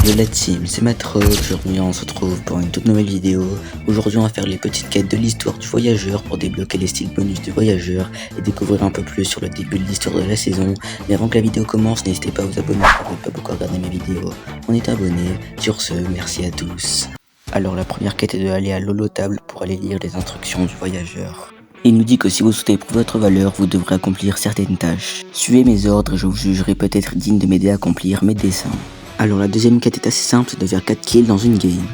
Yo la team, c'est Matrox, aujourd'hui on se retrouve pour une toute nouvelle vidéo. Aujourd'hui on va faire les petites quêtes de l'histoire du voyageur pour débloquer les styles bonus du voyageur et découvrir un peu plus sur le début de l'histoire de la saison. Mais avant que la vidéo commence, n'hésitez pas à vous abonner si vous n'avez pas beaucoup regardé mes vidéos. On est abonné, sur ce, merci à tous. Alors la première quête est d'aller à l'holotable pour aller lire les instructions du voyageur. Il nous dit que si vous souhaitez prouver votre valeur, vous devrez accomplir certaines tâches. Suivez mes ordres et je vous jugerai peut-être digne de m'aider à accomplir mes desseins. Alors la deuxième quête est assez simple, c'est de faire 4 kills dans une game.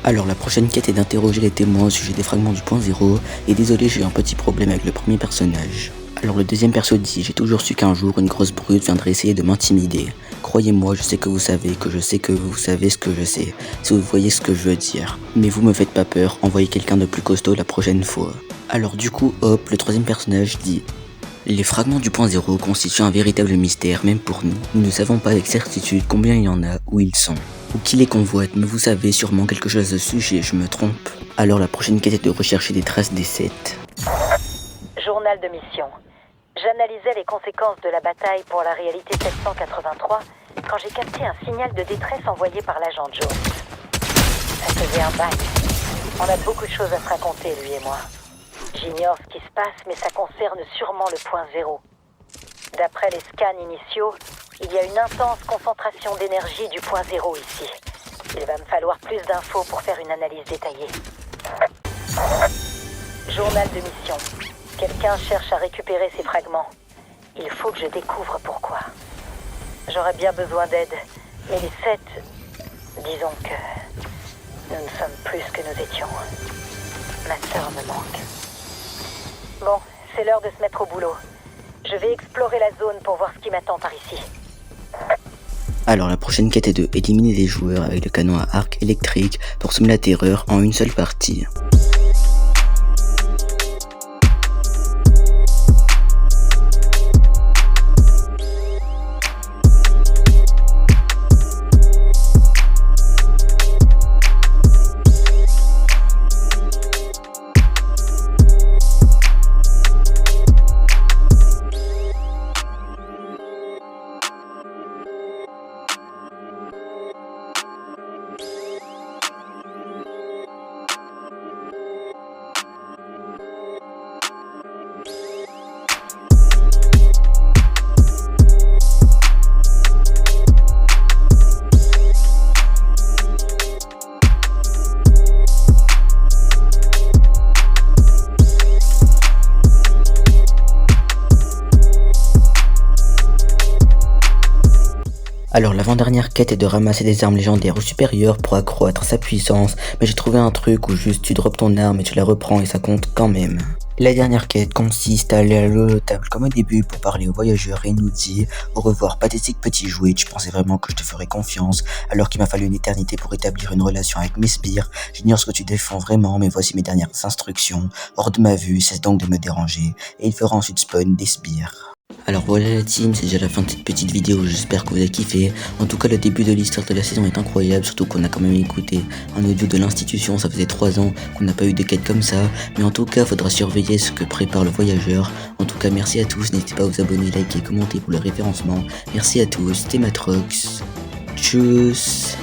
Alors la prochaine quête est d'interroger les témoins au sujet des fragments du point 0, et désolé j'ai eu un petit problème avec le premier personnage. Alors le deuxième perso dit, j'ai toujours su qu'un jour une grosse brute viendrait essayer de m'intimider. Croyez-moi, je sais que vous savez, que je sais que vous savez ce que je sais, si vous voyez ce que je veux dire. Mais vous me faites pas peur, envoyez quelqu'un de plus costaud la prochaine fois. Alors du coup, hop, le troisième personnage dit, les fragments du point 0 constituent un véritable mystère même pour nous. Nous ne savons pas avec certitude combien il y en a, où ils sont, ou qui les convoite, mais vous savez sûrement quelque chose de ce sujet, je me trompe. Alors la prochaine quête est de rechercher des traces des 7. Journal de mission. J'analysais les conséquences de la bataille pour la réalité 783 quand j'ai capté un signal de détresse envoyé par l'agent Jones. Ça faisait un bail. On a beaucoup de choses à se raconter, lui et moi. J'ignore ce qui se passe, mais ça concerne sûrement le point 0. D'après les scans initiaux, il y a une intense concentration d'énergie du point 0 ici. Il va me falloir plus d'infos pour faire une analyse détaillée. Journal de mission. Quelqu'un cherche à récupérer ces fragments. Il faut que je découvre pourquoi. J'aurais bien besoin d'aide, mais les 7... disons que... nous ne sommes plus que nous étions. Ma sœur me manque. Bon, c'est l'heure de se mettre au boulot. Je vais explorer la zone pour voir ce qui m'attend par ici. Alors la prochaine quête est de éliminer des joueurs avec le canon à arc électrique pour semer la terreur en une seule partie. Alors l'avant-dernière quête est de ramasser des armes légendaires ou supérieures pour accroître sa puissance, mais j'ai trouvé un truc où juste tu drops ton arme et tu la reprends et ça compte quand même. La dernière quête consiste à aller à l'holotable comme au début pour parler au voyageur et il nous dit « Au revoir pathétique petit jouet, je pensais vraiment que je te ferais confiance alors qu'il m'a fallu une éternité pour établir une relation avec mes sbires. J'ignore ce que tu défends vraiment mais voici mes dernières instructions. Hors de ma vue, cesse donc de me déranger. » Et il fera ensuite spawn des sbires. Alors voilà la team, c'est déjà la fin de cette petite vidéo, j'espère que vous avez kiffé. En tout cas le début de l'histoire de la saison est incroyable, surtout qu'on a quand même écouté un audio de l'institution, ça faisait 3 ans qu'on n'a pas eu de quête comme ça. Mais en tout cas faudra surveiller ce que prépare le voyageur. En tout cas merci à tous, n'hésitez pas à vous abonner, liker, commenter pour le référencement. Merci à tous, c'était Matrox. Tchuss.